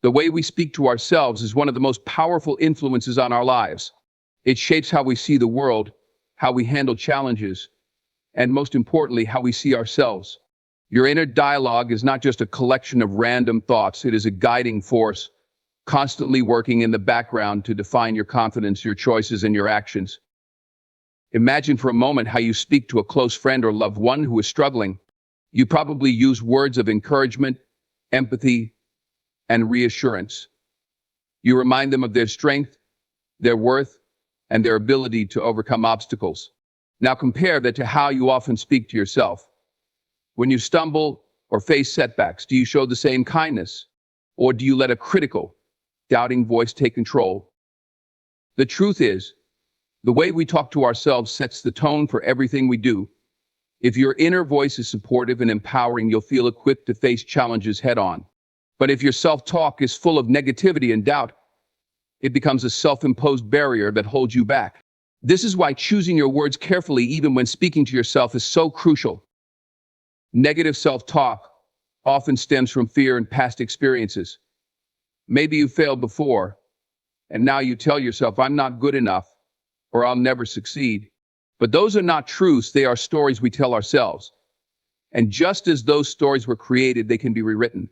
The way we speak to ourselves is one of the most powerful influences on our lives. It shapes how we see the world, how we handle challenges, and most importantly, how we see ourselves. Your inner dialogue is not just a collection of random thoughts, it is a guiding force, constantly working in the background to define your confidence, your choices, and your actions. Imagine for a moment how you speak to a close friend or loved one who is struggling. You probably use words of encouragement, empathy, and reassurance. You remind them of their strength, their worth, and their ability to overcome obstacles. Now compare that to how you often speak to yourself. When you stumble or face setbacks, do you show the same kindness? Or do you let a critical, doubting voice take control? The truth is, the way we talk to ourselves sets the tone for everything we do. If your inner voice is supportive and empowering, you'll feel equipped to face challenges head-on. But if your self-talk is full of negativity and doubt, it becomes a self-imposed barrier that holds you back. This is why choosing your words carefully, even when speaking to yourself, is so crucial. Negative self-talk often stems from fear and past experiences. Maybe you failed before, and now you tell yourself, "I'm not good enough," or "I'll never succeed." But those are not truths, they are stories we tell ourselves. And just as those stories were created, they can be rewritten.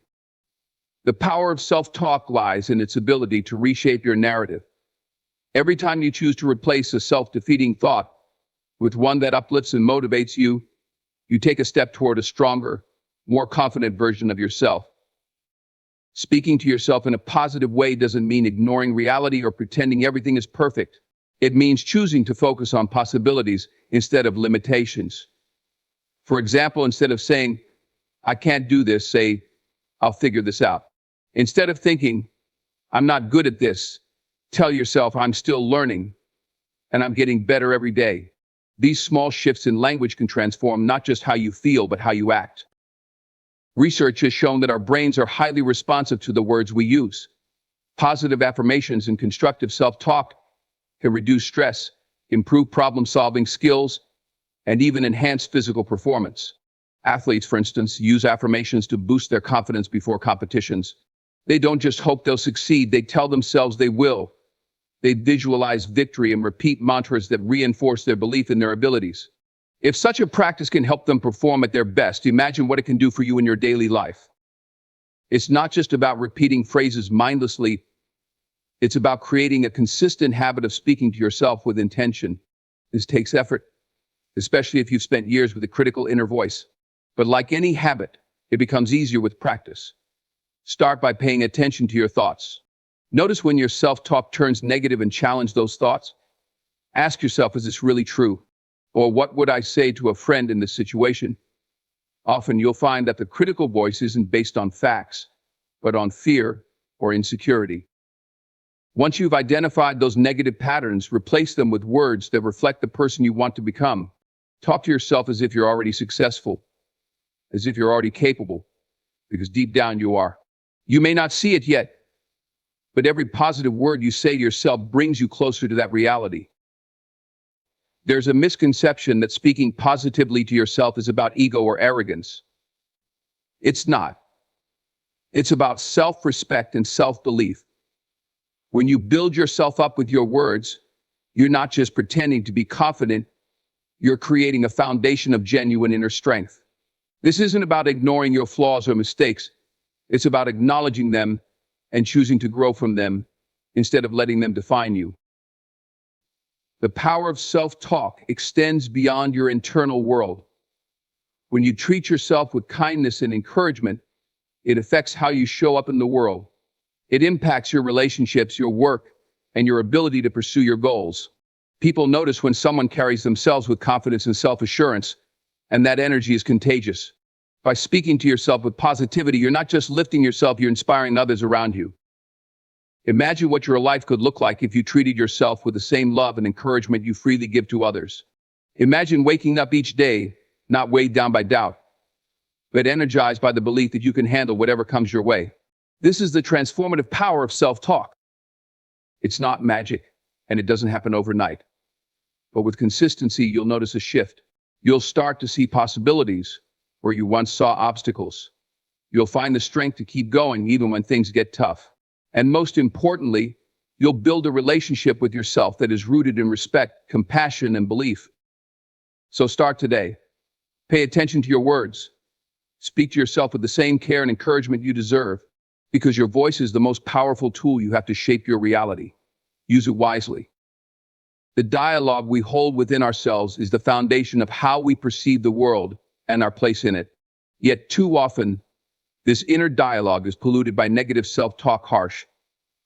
The power of self-talk lies in its ability to reshape your narrative. Every time you choose to replace a self-defeating thought with one that uplifts and motivates you, you take a step toward a stronger, more confident version of yourself. Speaking to yourself in a positive way doesn't mean ignoring reality or pretending everything is perfect. It means choosing to focus on possibilities instead of limitations. For example, instead of saying, "I can't do this," say, "I'll figure this out." Instead of thinking, "I'm not good at this," tell yourself, "I'm still learning, and I'm getting better every day." These small shifts in language can transform not just how you feel, but how you act. Research has shown that our brains are highly responsive to the words we use. Positive affirmations and constructive self-talk can reduce stress, improve problem-solving skills, and even enhance physical performance. Athletes, for instance, use affirmations to boost their confidence before competitions. They don't just hope they'll succeed, they tell themselves they will. They visualize victory and repeat mantras that reinforce their belief in their abilities. If such a practice can help them perform at their best, imagine what it can do for you in your daily life. It's not just about repeating phrases mindlessly. It's about creating a consistent habit of speaking to yourself with intention. This takes effort, especially if you've spent years with a critical inner voice. But like any habit, it becomes easier with practice. Start by paying attention to your thoughts. Notice when your self-talk turns negative and challenge those thoughts. Ask yourself, is this really true? Or what would I say to a friend in this situation? Often you'll find that the critical voice isn't based on facts, but on fear or insecurity. Once you've identified those negative patterns, replace them with words that reflect the person you want to become. Talk to yourself as if you're already successful, as if you're already capable, because deep down you are. You may not see it yet, but every positive word you say to yourself brings you closer to that reality. There's a misconception that speaking positively to yourself is about ego or arrogance. It's not. It's about self-respect and self-belief. When you build yourself up with your words, you're not just pretending to be confident, you're creating a foundation of genuine inner strength. This isn't about ignoring your flaws or mistakes. It's about acknowledging them and choosing to grow from them instead of letting them define you. The power of self-talk extends beyond your internal world. When you treat yourself with kindness and encouragement, it affects how you show up in the world. It impacts your relationships, your work, and your ability to pursue your goals. People notice when someone carries themselves with confidence and self-assurance, and that energy is contagious. By speaking to yourself with positivity, you're not just lifting yourself, you're inspiring others around you. Imagine what your life could look like if you treated yourself with the same love and encouragement you freely give to others. Imagine waking up each day, not weighed down by doubt, but energized by the belief that you can handle whatever comes your way. This is the transformative power of self-talk. It's not magic, and it doesn't happen overnight. But with consistency, you'll notice a shift. You'll start to see possibilities where you once saw obstacles. You'll find the strength to keep going even when things get tough. And most importantly, you'll build a relationship with yourself that is rooted in respect, compassion, and belief. So start today. Pay attention to your words. Speak to yourself with the same care and encouragement you deserve, because your voice is the most powerful tool you have to shape your reality. Use it wisely. The dialogue we hold within ourselves is the foundation of how we perceive the world and our place in it. Yet too often, this inner dialogue is polluted by negative self-talk, harsh,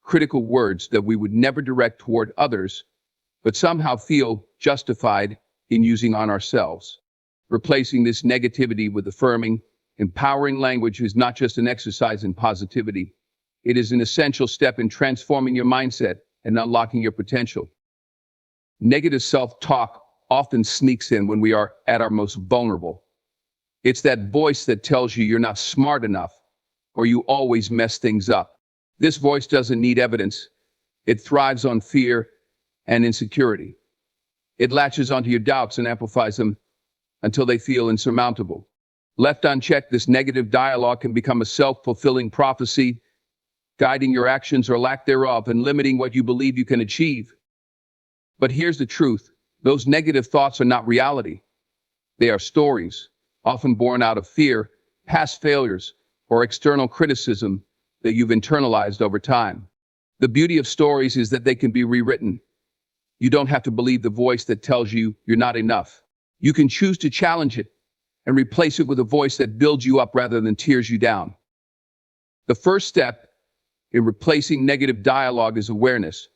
critical words that we would never direct toward others, but somehow feel justified in using on ourselves. Replacing this negativity with affirming, empowering language is not just an exercise in positivity. It is an essential step in transforming your mindset and unlocking your potential. Negative self-talk often sneaks in when we are at our most vulnerable. It's that voice that tells you you're not smart enough or you always mess things up. This voice doesn't need evidence. It thrives on fear and insecurity. It latches onto your doubts and amplifies them until they feel insurmountable. Left unchecked, this negative dialogue can become a self-fulfilling prophecy, guiding your actions or lack thereof and limiting what you believe you can achieve. But here's the truth. Those negative thoughts are not reality. They are stories, often born out of fear, past failures, or external criticism that you've internalized over time. The beauty of stories is that they can be rewritten. You don't have to believe the voice that tells you you're not enough. You can choose to challenge it and replace it with a voice that builds you up rather than tears you down. The first step in replacing negative dialogue is awareness.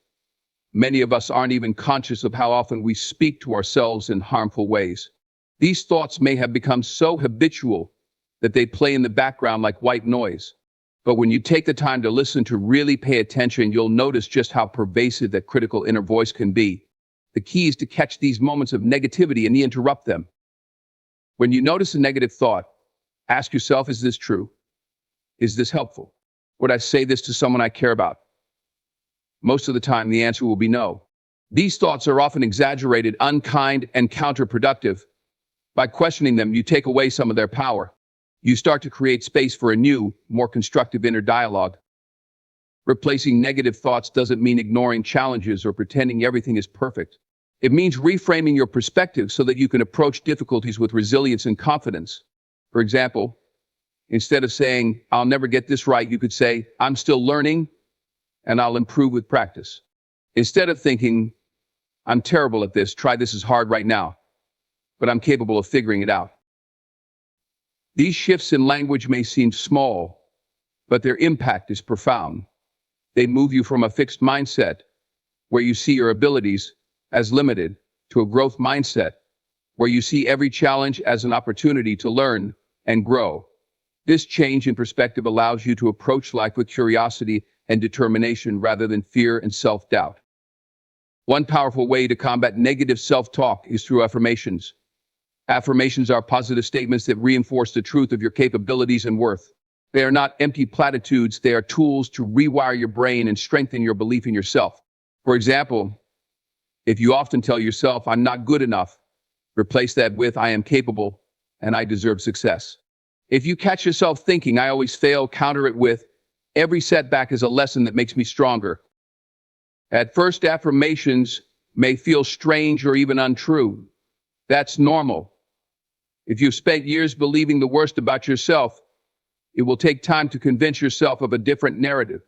Many of us aren't even conscious of how often we speak to ourselves in harmful ways. These thoughts may have become so habitual that they play in the background like white noise. But when you take the time to listen, to really pay attention, you'll notice just how pervasive that critical inner voice can be. The key is to catch these moments of negativity and interrupt them. When you notice a negative thought, ask yourself, is this true? Is this helpful? Would I say this to someone I care about? Most of the time, the answer will be no. These thoughts are often exaggerated, unkind, and counterproductive. By questioning them, you take away some of their power. You start to create space for a new, more constructive inner dialogue. Replacing negative thoughts doesn't mean ignoring challenges or pretending everything is perfect. It means reframing your perspective so that you can approach difficulties with resilience and confidence. For example, instead of saying, "I'll never get this right," you could say, "I'm still learning, and I'll improve with practice." Instead of thinking, "I'm terrible at this, this is hard right now, but I'm capable of figuring it out." These shifts in language may seem small, but their impact is profound. They move you from a fixed mindset, where you see your abilities as limited, to a growth mindset, where you see every challenge as an opportunity to learn and grow. This change in perspective allows you to approach life with curiosity and determination rather than fear and self-doubt. One powerful way to combat negative self-talk is through affirmations. Affirmations are positive statements that reinforce the truth of your capabilities and worth. They are not empty platitudes, they are tools to rewire your brain and strengthen your belief in yourself. For example, if you often tell yourself, "I'm not good enough," replace that with, "I am capable and I deserve success." If you catch yourself thinking, "I always fail," counter it with, "Every setback is a lesson that makes me stronger." At first, affirmations may feel strange or even untrue. That's normal. If you've spent years believing the worst about yourself, it will take time to convince yourself of a different narrative.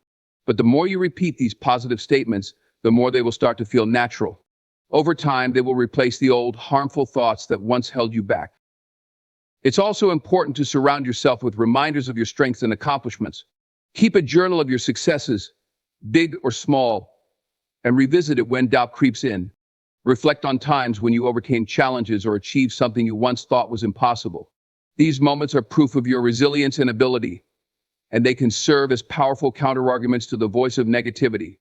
But the more you repeat these positive statements, the more they will start to feel natural. Over time, they will replace the old, harmful thoughts that once held you back. It's also important to surround yourself with reminders of your strengths and accomplishments. Keep a journal of your successes, big or small, and revisit it when doubt creeps in. Reflect on times when you overcame challenges or achieved something you once thought was impossible. These moments are proof of your resilience and ability, and they can serve as powerful counterarguments to the voice of negativity.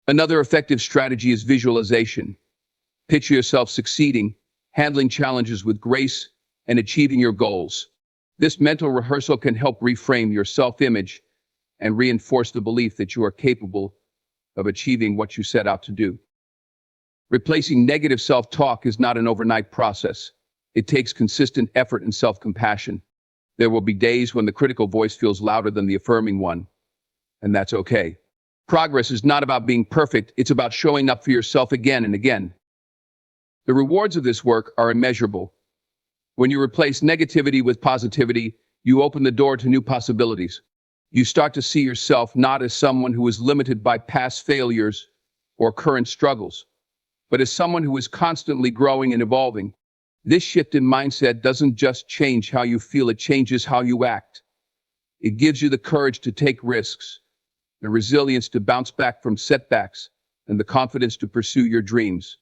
Another effective strategy is visualization. Picture yourself succeeding, handling challenges with grace, and achieving your goals. This mental rehearsal can help reframe your self-image and reinforce the belief that you are capable of achieving what you set out to do. Replacing negative self-talk is not an overnight process. It takes consistent effort and self-compassion. There will be days when the critical voice feels louder than the affirming one, and that's okay. Progress is not about being perfect, it's about showing up for yourself again and again. The rewards of this work are immeasurable. When you replace negativity with positivity, you open the door to new possibilities. You start to see yourself not as someone who is limited by past failures or current struggles, but as someone who is constantly growing and evolving. This shift in mindset doesn't just change how you feel, it changes how you act. It gives you the courage to take risks, the resilience to bounce back from setbacks, and the confidence to pursue your dreams.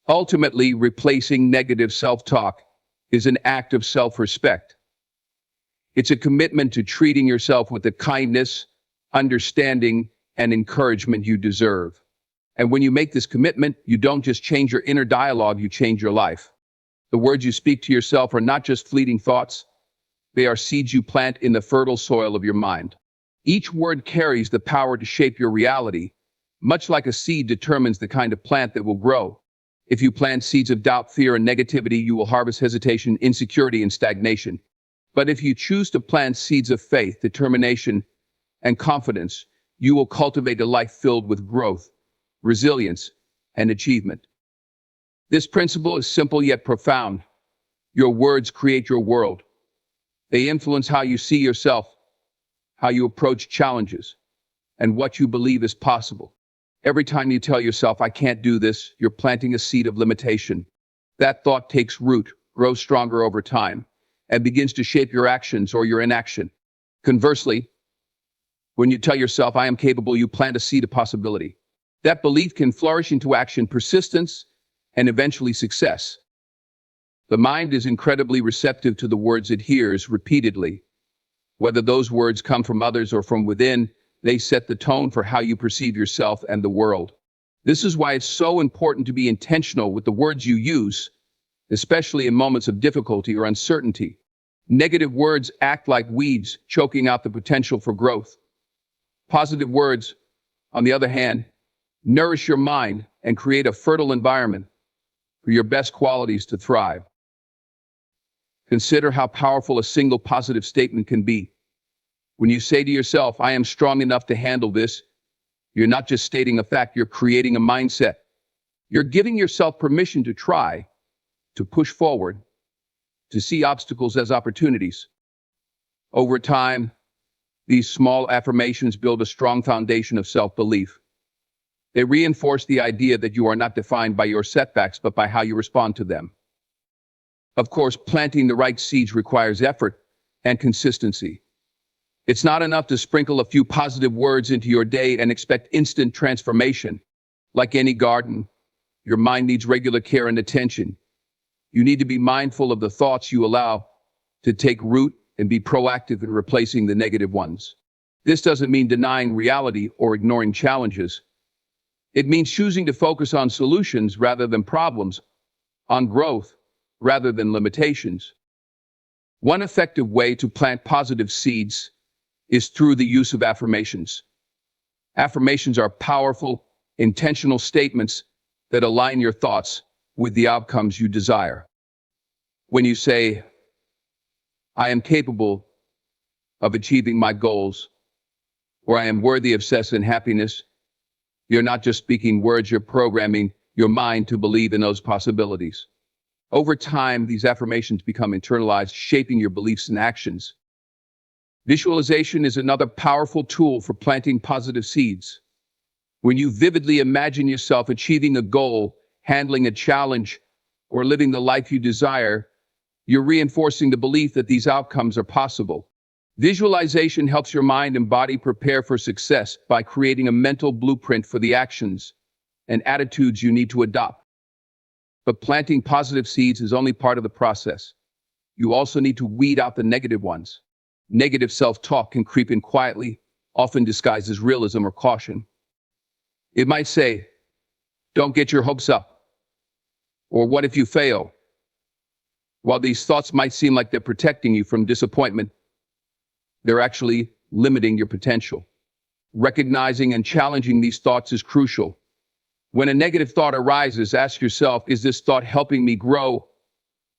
Ultimately, replacing negative self-talk is an act of self-respect. It's a commitment to treating yourself with the kindness, understanding, and encouragement you deserve. And when you make this commitment, you don't just change your inner dialogue, you change your life. The words you speak to yourself are not just fleeting thoughts, they are seeds you plant in the fertile soil of your mind. Each word carries the power to shape your reality, much like a seed determines the kind of plant that will grow. If you plant seeds of doubt, fear, and negativity, you will harvest hesitation, insecurity, and stagnation. But if you choose to plant seeds of faith, determination, and confidence, you will cultivate a life filled with growth, resilience, and achievement. This principle is simple yet profound. Your words create your world. They influence how you see yourself, how you approach challenges, and what you believe is possible. Every time you tell yourself, I can't do this, you're planting a seed of limitation. That thought takes root, grows stronger over time, and begins to shape your actions or your inaction. Conversely, when you tell yourself, I am capable, you plant a seed of possibility. That belief can flourish into action, persistence, and eventually success. The mind is incredibly receptive to the words it hears repeatedly. Whether those words come from others or from within, they set the tone for how you perceive yourself and the world. This is why it's so important to be intentional with the words you use, especially in moments of difficulty or uncertainty. Negative words act like weeds, choking out the potential for growth. Positive words, on the other hand, nourish your mind and create a fertile environment for your best qualities to thrive. Consider how powerful a single positive statement can be. When you say to yourself, I am strong enough to handle this, you're not just stating a fact, you're creating a mindset. You're giving yourself permission to try, to push forward, to see obstacles as opportunities. Over time, these small affirmations build a strong foundation of self-belief. They reinforce the idea that you are not defined by your setbacks, but by how you respond to them. Of course, planting the right seeds requires effort and consistency. It's not enough to sprinkle a few positive words into your day and expect instant transformation. Like any garden, your mind needs regular care and attention. You need to be mindful of the thoughts you allow to take root and be proactive in replacing the negative ones. This doesn't mean denying reality or ignoring challenges. It means choosing to focus on solutions rather than problems, on growth rather than limitations. One effective way to plant positive seeds is through the use of affirmations. Affirmations are powerful, intentional statements that align your thoughts with the outcomes you desire. When you say, I am capable of achieving my goals, or I am worthy of success and happiness, you're not just speaking words, you're programming your mind to believe in those possibilities. Over time, these affirmations become internalized, shaping your beliefs and actions. Visualization is another powerful tool for planting positive seeds. When you vividly imagine yourself achieving a goal, handling a challenge, or living the life you desire, you're reinforcing the belief that these outcomes are possible. Visualization helps your mind and body prepare for success by creating a mental blueprint for the actions and attitudes you need to adopt. But planting positive seeds is only part of the process. You also need to weed out the negative ones. Negative self-talk can creep in quietly, often disguised as realism or caution. It might say, don't get your hopes up, or what if you fail? While these thoughts might seem like they're protecting you from disappointment, they're actually limiting your potential. Recognizing and challenging these thoughts is crucial. When a negative thought arises, ask yourself, is this thought helping me grow,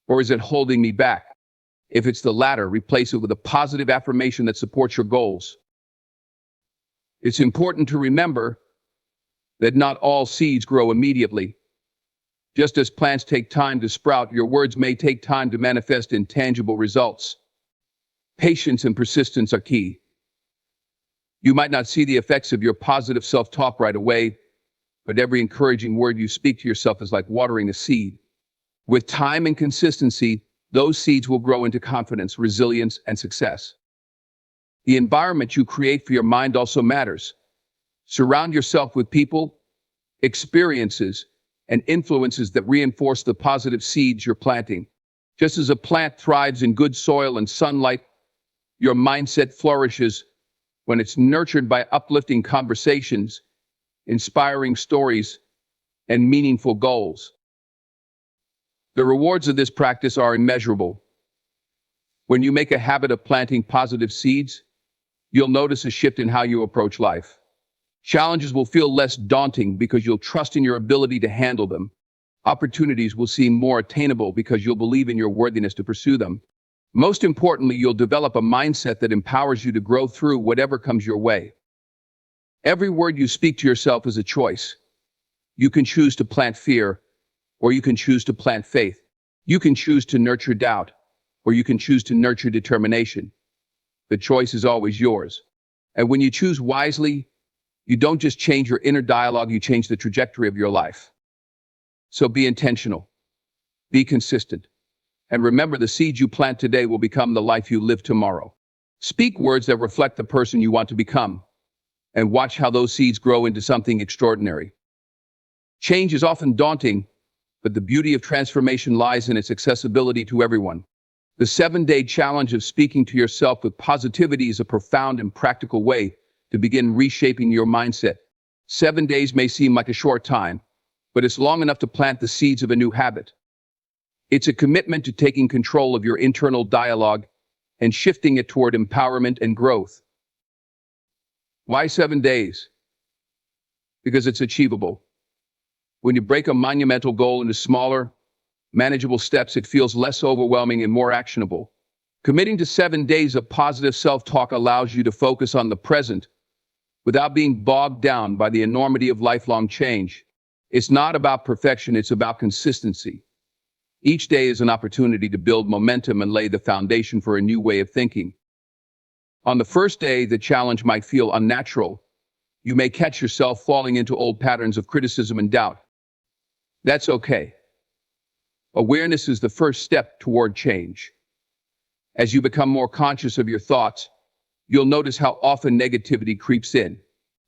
or is it holding me back? If it's the latter, replace it with a positive affirmation that supports your goals. It's important to remember that not all seeds grow immediately. Just as plants take time to sprout, your words may take time to manifest in tangible results. Patience and persistence are key. You might not see the effects of your positive self-talk right away, but every encouraging word you speak to yourself is like watering a seed. With time and consistency, those seeds will grow into confidence, resilience, and success. The environment you create for your mind also matters. Surround yourself with people, experiences, and influences that reinforce the positive seeds you're planting. Just as a plant thrives in good soil and sunlight, your mindset flourishes when it's nurtured by uplifting conversations, inspiring stories, and meaningful goals. The rewards of this practice are immeasurable. When you make a habit of planting positive seeds, you'll notice a shift in how you approach life. Challenges will feel less daunting because you'll trust in your ability to handle them. Opportunities will seem more attainable because you'll believe in your worthiness to pursue them. Most importantly, you'll develop a mindset that empowers you to grow through whatever comes your way. Every word you speak to yourself is a choice. You can choose to plant fear, or you can choose to plant faith. You can choose to nurture doubt, or you can choose to nurture determination. The choice is always yours. And when you choose wisely, you don't just change your inner dialogue, you change the trajectory of your life. So be intentional, be consistent, and remember the seeds you plant today will become the life you live tomorrow. Speak words that reflect the person you want to become, and watch how those seeds grow into something extraordinary. Change is often daunting, but the beauty of transformation lies in its accessibility to everyone. The 7-day challenge of speaking to yourself with positivity is a profound and practical way to begin reshaping your mindset. 7 days may seem like a short time, but it's long enough to plant the seeds of a new habit. It's a commitment to taking control of your internal dialogue and shifting it toward empowerment and growth. Why 7 days? Because it's achievable. When you break a monumental goal into smaller, manageable steps, it feels less overwhelming and more actionable. Committing to 7 days of positive self-talk allows you to focus on the present without being bogged down by the enormity of lifelong change. It's not about perfection, it's about consistency. Each day is an opportunity to build momentum and lay the foundation for a new way of thinking. On the first day, the challenge might feel unnatural. You may catch yourself falling into old patterns of criticism and doubt. That's okay. Awareness is the first step toward change. As you become more conscious of your thoughts, you'll notice how often negativity creeps in.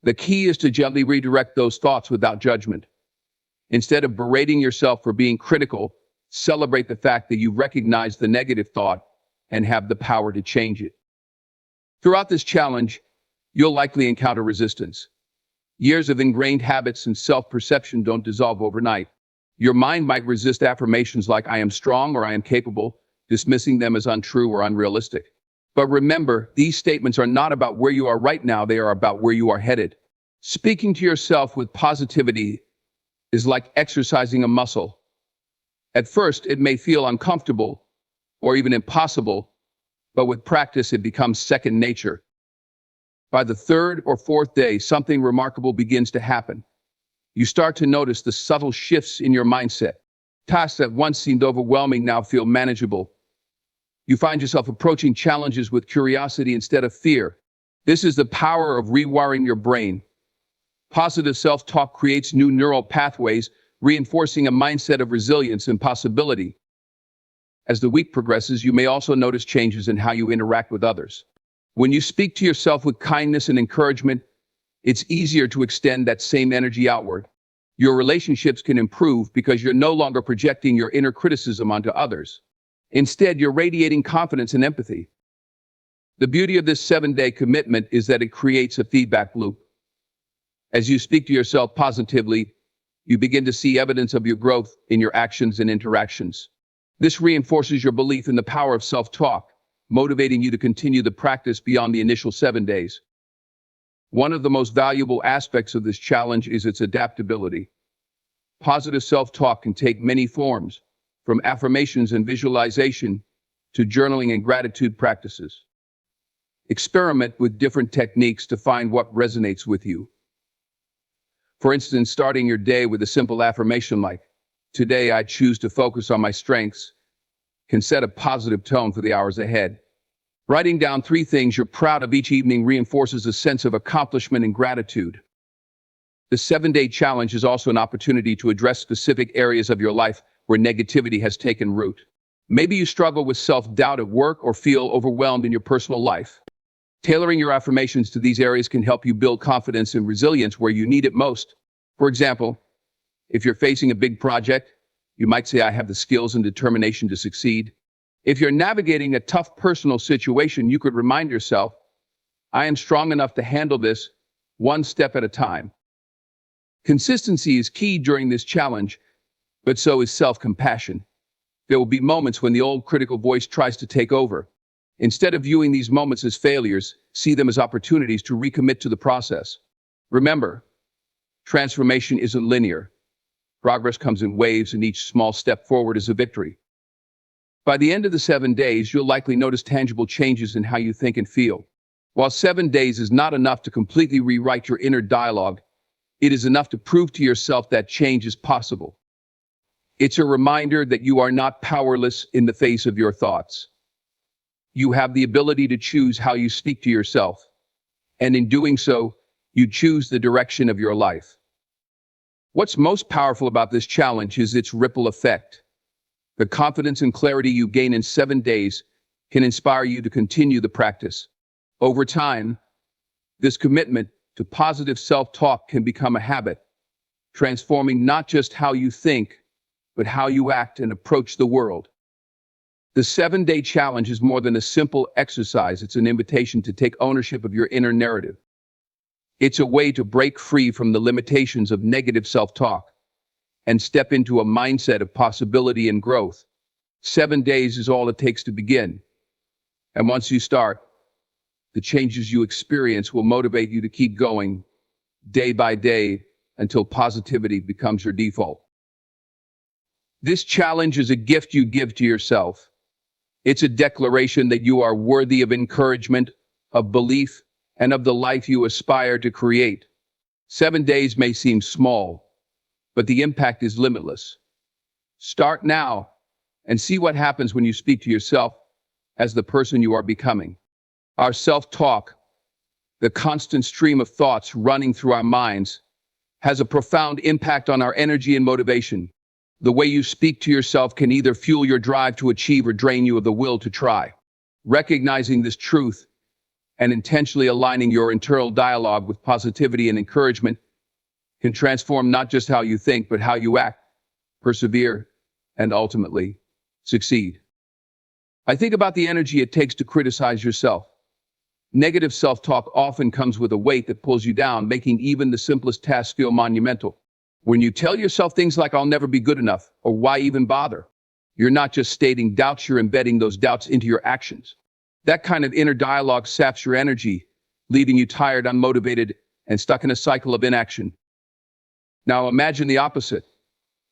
The key is to gently redirect those thoughts without judgment. Instead of berating yourself for being critical, celebrate the fact that you recognize the negative thought and have the power to change it. Throughout this challenge, you'll likely encounter resistance. Years of ingrained habits and self-perception don't dissolve overnight. Your mind might resist affirmations like "I am strong" or "I am capable," dismissing them as untrue or unrealistic. But remember, these statements are not about where you are right now, they are about where you are headed. Speaking to yourself with positivity is like exercising a muscle. At first, it may feel uncomfortable or even impossible, but with practice, it becomes second nature. By the third or fourth day, something remarkable begins to happen. You start to notice the subtle shifts in your mindset. Tasks that once seemed overwhelming now feel manageable. You find yourself approaching challenges with curiosity instead of fear. This is the power of rewiring your brain. Positive self-talk creates new neural pathways, reinforcing a mindset of resilience and possibility. As the week progresses, you may also notice changes in how you interact with others. When you speak to yourself with kindness and encouragement, it's easier to extend that same energy outward. Your relationships can improve because you're no longer projecting your inner criticism onto others. Instead, you're radiating confidence and empathy. The beauty of this 7-day commitment is that it creates a feedback loop. As you speak to yourself positively, you begin to see evidence of your growth in your actions and interactions. This reinforces your belief in the power of self-talk, motivating you to continue the practice beyond the initial 7 days. One of the most valuable aspects of this challenge is its adaptability. Positive self-talk can take many forms, from affirmations and visualization to journaling and gratitude practices. Experiment with different techniques to find what resonates with you. For instance, starting your day with a simple affirmation like, "Today I choose to focus on my strengths," can set a positive tone for the hours ahead. Writing down 3 things you're proud of each evening reinforces a sense of accomplishment and gratitude. The 7-day challenge is also an opportunity to address specific areas of your life where negativity has taken root. Maybe you struggle with self-doubt at work or feel overwhelmed in your personal life. Tailoring your affirmations to these areas can help you build confidence and resilience where you need it most. For example, if you're facing a big project, you might say, "I have the skills and determination to succeed." If you're navigating a tough personal situation, you could remind yourself, "I am strong enough to handle this one step at a time." Consistency is key during this challenge, but so is self-compassion. There will be moments when the old critical voice tries to take over. Instead of viewing these moments as failures, see them as opportunities to recommit to the process. Remember, transformation isn't linear. Progress comes in waves, and each small step forward is a victory. By the end of the 7 days, you'll likely notice tangible changes in how you think and feel. While 7 days is not enough to completely rewrite your inner dialogue, it is enough to prove to yourself that change is possible. It's a reminder that you are not powerless in the face of your thoughts. You have the ability to choose how you speak to yourself, and in doing so, you choose the direction of your life. What's most powerful about this challenge is its ripple effect. The confidence and clarity you gain in 7 days can inspire you to continue the practice. Over time, this commitment to positive self-talk can become a habit, transforming not just how you think, but how you act and approach the world. The 7-day challenge is more than a simple exercise. It's an invitation to take ownership of your inner narrative. It's a way to break free from the limitations of negative self-talk and step into a mindset of possibility and growth. 7 days is all it takes to begin. And once you start, the changes you experience will motivate you to keep going day by day until positivity becomes your default. This challenge is a gift you give to yourself. It's a declaration that you are worthy of encouragement, of belief, and of the life you aspire to create. 7 days may seem small, but the impact is limitless. Start now and see what happens when you speak to yourself as the person you are becoming. Our self-talk, the constant stream of thoughts running through our minds, has a profound impact on our energy and motivation. The way you speak to yourself can either fuel your drive to achieve or drain you of the will to try. Recognizing this truth and intentionally aligning your internal dialogue with positivity and encouragement can transform not just how you think, but how you act, persevere, and ultimately succeed. I think about the energy it takes to criticize yourself. Negative self-talk often comes with a weight that pulls you down, making even the simplest tasks feel monumental. When you tell yourself things like, "I'll never be good enough," or "Why even bother?" you're not just stating doubts, you're embedding those doubts into your actions. That kind of inner dialogue saps your energy, leaving you tired, unmotivated, and stuck in a cycle of inaction. Now imagine the opposite.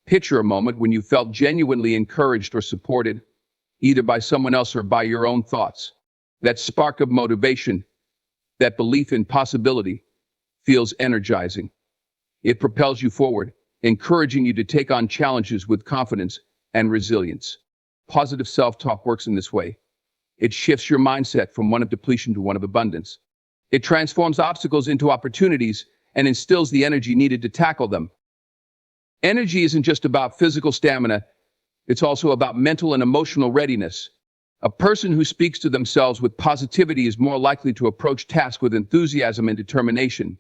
Picture a moment when you felt genuinely encouraged or supported, either by someone else or by your own thoughts. That spark of motivation, that belief in possibility, feels energizing. It propels you forward, encouraging you to take on challenges with confidence and resilience. Positive self-talk works in this way. It shifts your mindset from one of depletion to one of abundance. It transforms obstacles into opportunities and instills the energy needed to tackle them. Energy isn't just about physical stamina, it's also about mental and emotional readiness. A person who speaks to themselves with positivity is more likely to approach tasks with enthusiasm and determination.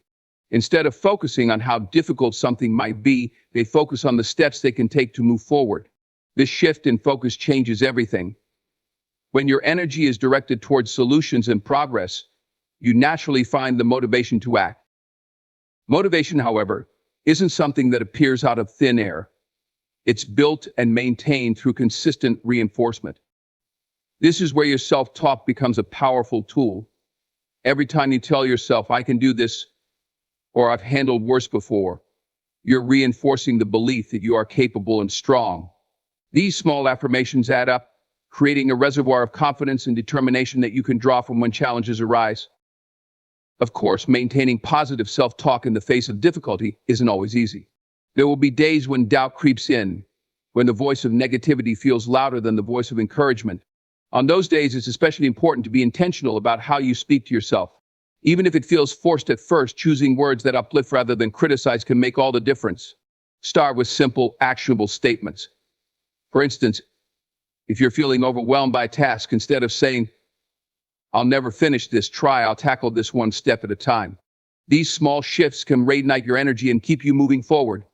Instead of focusing on how difficult something might be, they focus on the steps they can take to move forward. This shift in focus changes everything. When your energy is directed towards solutions and progress, you naturally find the motivation to act. Motivation, however, isn't something that appears out of thin air. It's built and maintained through consistent reinforcement. This is where your self-talk becomes a powerful tool. Every time you tell yourself, "I can do this," or "I've handled worse before," you're reinforcing the belief that you are capable and strong. These small affirmations add up, creating a reservoir of confidence and determination that you can draw from when challenges arise. Of course, maintaining positive self-talk in the face of difficulty isn't always easy. There will be days when doubt creeps in, when the voice of negativity feels louder than the voice of encouragement. On those days, it's especially important to be intentional about how you speak to yourself. Even if it feels forced at first, choosing words that uplift rather than criticize can make all the difference. Start with simple, actionable statements. For instance, if you're feeling overwhelmed by a task, instead of saying, "I'll never finish this, try, I'll tackle this one step at a time." These small shifts can reignite your energy and keep you moving forward.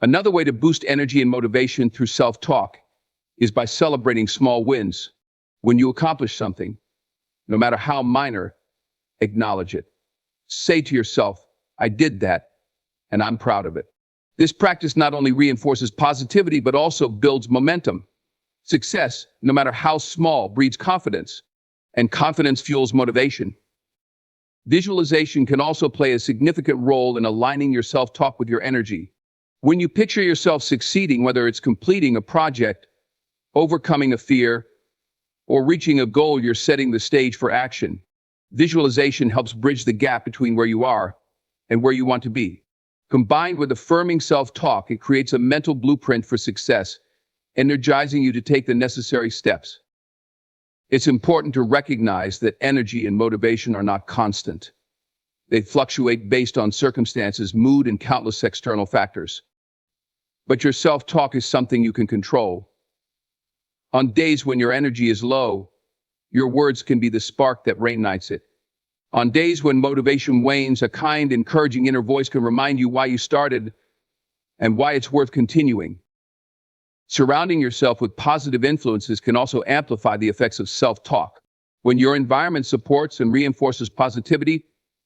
Another way to boost energy and motivation through self-talk is by celebrating small wins. When you accomplish something, no matter how minor, acknowledge it. Say to yourself, "I did that, and I'm proud of it." This practice not only reinforces positivity, but also builds momentum. Success, no matter how small, breeds confidence, and confidence fuels motivation. Visualization can also play a significant role in aligning your self-talk with your energy. When you picture yourself succeeding, whether it's completing a project, overcoming a fear, or reaching a goal, you're setting the stage for action. Visualization helps bridge the gap between where you are and where you want to be. Combined with affirming self-talk, it creates a mental blueprint for success, energizing you to take the necessary steps. It's important to recognize that energy and motivation are not constant. They fluctuate based on circumstances, mood, and countless external factors. But your self-talk is something you can control. On days when your energy is low, your words can be the spark that reignites it. On days when motivation wanes, a kind, encouraging inner voice can remind you why you started and why it's worth continuing. Surrounding yourself with positive influences can also amplify the effects of self-talk. When your environment supports and reinforces positivity,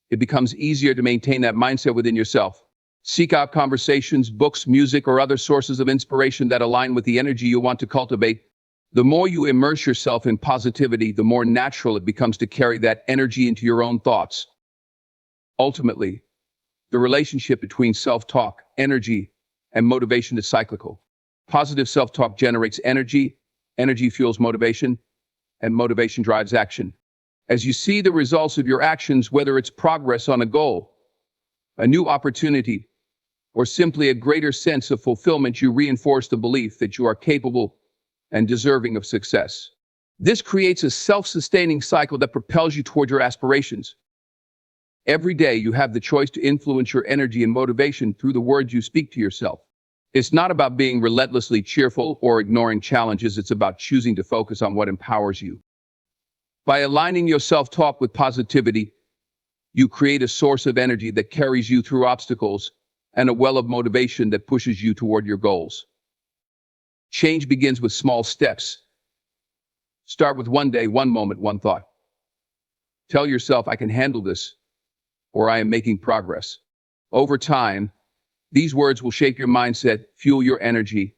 it becomes easier to maintain that mindset within yourself. Seek out conversations, books, music, or other sources of inspiration that align with the energy you want to cultivate. The more you immerse yourself in positivity, the more natural it becomes to carry that energy into your own thoughts. Ultimately, the relationship between self-talk, energy, and motivation is cyclical. Positive self-talk generates energy, energy fuels motivation, and motivation drives action. As you see the results of your actions, whether it's progress on a goal, a new opportunity, or simply a greater sense of fulfillment, you reinforce the belief that you are capable and deserving of success. This creates a self-sustaining cycle that propels you toward your aspirations. Every day, you have the choice to influence your energy and motivation through the words you speak to yourself. It's not about being relentlessly cheerful or ignoring challenges. It's about choosing to focus on what empowers you. By aligning your self-talk with positivity, you create a source of energy that carries you through obstacles and a well of motivation that pushes you toward your goals. Change begins with small steps. Start with one day, one moment, one thought. Tell yourself, "I can handle this," or "I am making progress." Over time, these words will shape your mindset, fuel your energy,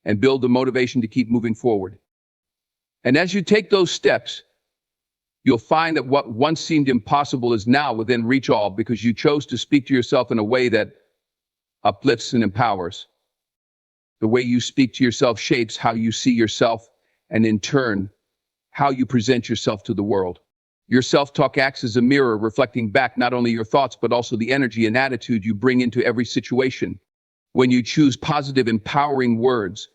and build the motivation to keep moving forward. And as you take those steps, you'll find that what once seemed impossible is now within reach, all because you chose to speak to yourself in a way that uplifts and empowers. The way you speak to yourself shapes how you see yourself, and in turn, how you present yourself to the world. Your self-talk acts as a mirror, reflecting back not only your thoughts, but also the energy and attitude you bring into every situation. When you choose positive, empowering words,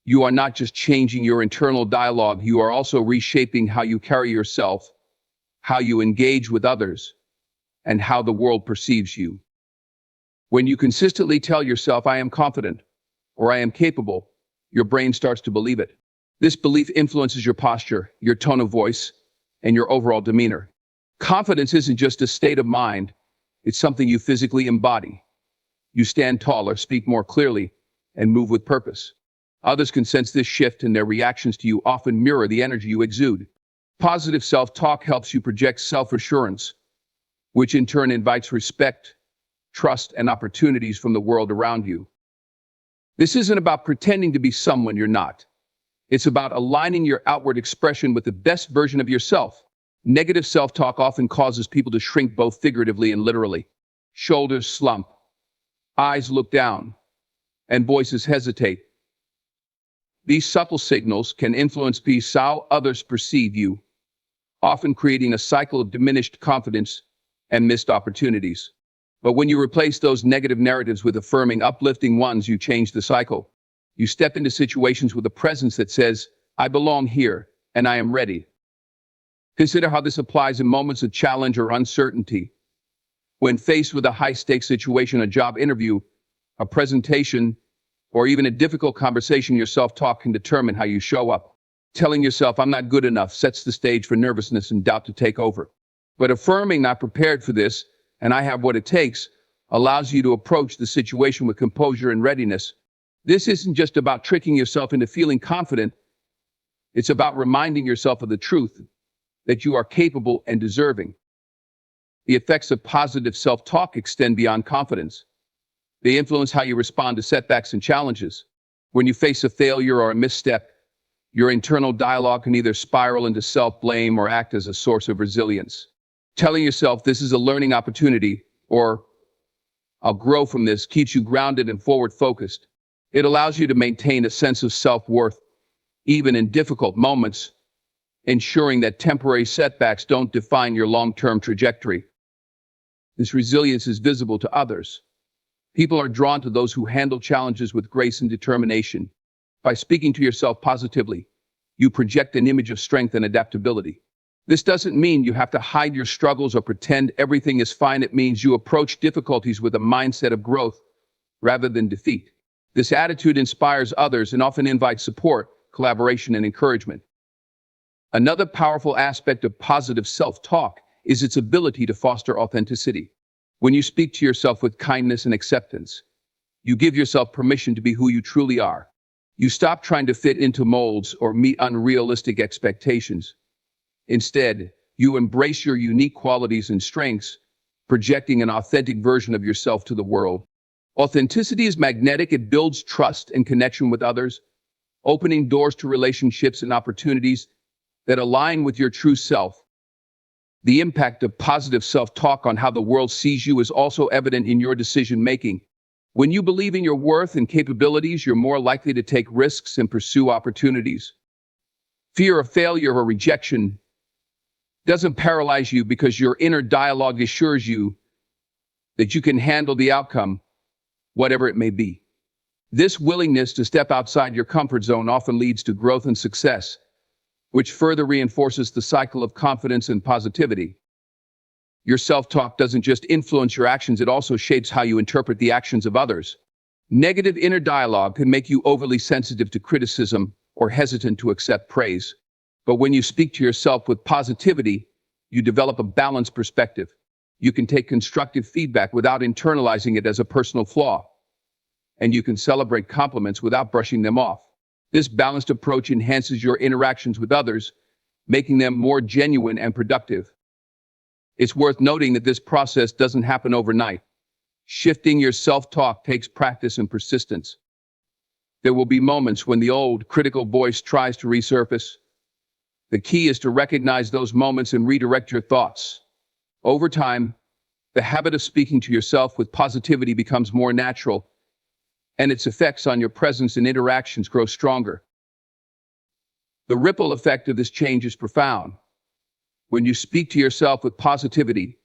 you are not just changing your internal dialogue, you are also reshaping how you carry yourself, how you engage with others, and how the world perceives you. When you consistently tell yourself, "I am confident," or "I am capable," your brain starts to believe it. This belief influences your posture, your tone of voice, and your overall demeanor. Confidence isn't just a state of mind, it's something you physically embody. You stand taller, speak more clearly, and move with purpose. Others can sense this shift, and their reactions to you often mirror the energy you exude. Positive self-talk helps you project self-assurance, which in turn invites respect, trust, and opportunities from the world around you. This isn't about pretending to be someone you're not. It's about aligning your outward expression with the best version of yourself. Negative self-talk often causes people to shrink, both figuratively and literally. Shoulders slump, eyes look down, and voices hesitate. These subtle signals can influence how others perceive you, often creating a cycle of diminished confidence and missed opportunities. But when you replace those negative narratives with affirming, uplifting ones, you change the cycle. You step into situations with a presence that says, I belong here and I am ready. Consider how this applies in moments of challenge or uncertainty. When faced with a high-stakes situation, a job interview, a presentation, or even a difficult conversation, your self-talk can determine how you show up. Telling yourself, I'm not good enough, sets the stage for nervousness and doubt to take over. But affirming, not prepared for this, and I have what it takes, allows you to approach the situation with composure and readiness. This isn't just about tricking yourself into feeling confident. It's about reminding yourself of the truth, that you are capable and deserving. The effects of positive self-talk extend beyond confidence. They influence how you respond to setbacks and challenges. When you face a failure or a misstep, your internal dialogue can either spiral into self-blame or act as a source of resilience. Telling yourself this is a learning opportunity, or I'll grow from this, keeps you grounded and forward-focused. It allows you to maintain a sense of self-worth, even in difficult moments, ensuring that temporary setbacks don't define your long-term trajectory. This resilience is visible to others. People are drawn to those who handle challenges with grace and determination. By speaking to yourself positively, you project an image of strength and adaptability. This doesn't mean you have to hide your struggles or pretend everything is fine. It means you approach difficulties with a mindset of growth rather than defeat. This attitude inspires others and often invites support, collaboration, and encouragement. Another powerful aspect of positive self-talk is its ability to foster authenticity. When you speak to yourself with kindness and acceptance, you give yourself permission to be who you truly are. You stop trying to fit into molds or meet unrealistic expectations. Instead, you embrace your unique qualities and strengths, projecting an authentic version of yourself to the world. Authenticity is magnetic. It builds trust and connection with others, opening doors to relationships and opportunities that align with your true self. The impact of positive self-talk on how the world sees you is also evident in your decision-making. When you believe in your worth and capabilities, you're more likely to take risks and pursue opportunities. Fear of failure or rejection doesn't paralyze you because your inner dialogue assures you that you can handle the outcome, whatever it may be. This willingness to step outside your comfort zone often leads to growth and success, which further reinforces the cycle of confidence and positivity. Your self-talk doesn't just influence your actions, it also shapes how you interpret the actions of others. Negative inner dialogue can make you overly sensitive to criticism or hesitant to accept praise. But when you speak to yourself with positivity, you develop a balanced perspective. You can take constructive feedback without internalizing it as a personal flaw. And you can celebrate compliments without brushing them off. This balanced approach enhances your interactions with others, making them more genuine and productive. It's worth noting that this process doesn't happen overnight. Shifting your self-talk takes practice and persistence. There will be moments when the old critical voice tries to resurface. The key is to recognize those moments and redirect your thoughts. Over time, the habit of speaking to yourself with positivity becomes more natural, and its effects on your presence and interactions grow stronger. The ripple effect of this change is profound. When you speak to yourself with positivity,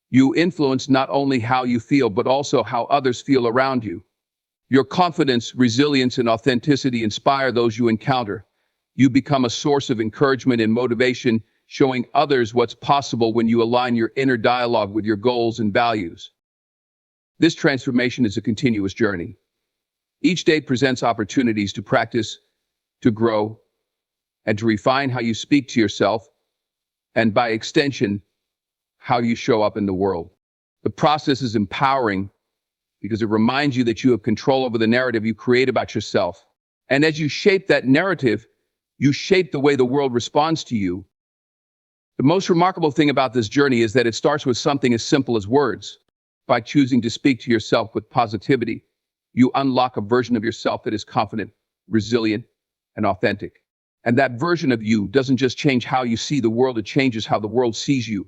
you influence not only how you feel, but also how others feel around you. Your confidence, resilience, and authenticity inspire those you encounter. You become a source of encouragement and motivation, showing others what's possible when you align your inner dialogue with your goals and values. This transformation is a continuous journey. Each day presents opportunities to practice, to grow, and to refine how you speak to yourself, and by extension, how you show up in the world. The process is empowering because it reminds you that you have control over the narrative you create about yourself. And as you shape that narrative, you shape the way the world responds to you. The most remarkable thing about this journey is that it starts with something as simple as words. By choosing to speak to yourself with positivity, you unlock a version of yourself that is confident, resilient, and authentic. And that version of you doesn't just change how you see the world, it changes how the world sees you.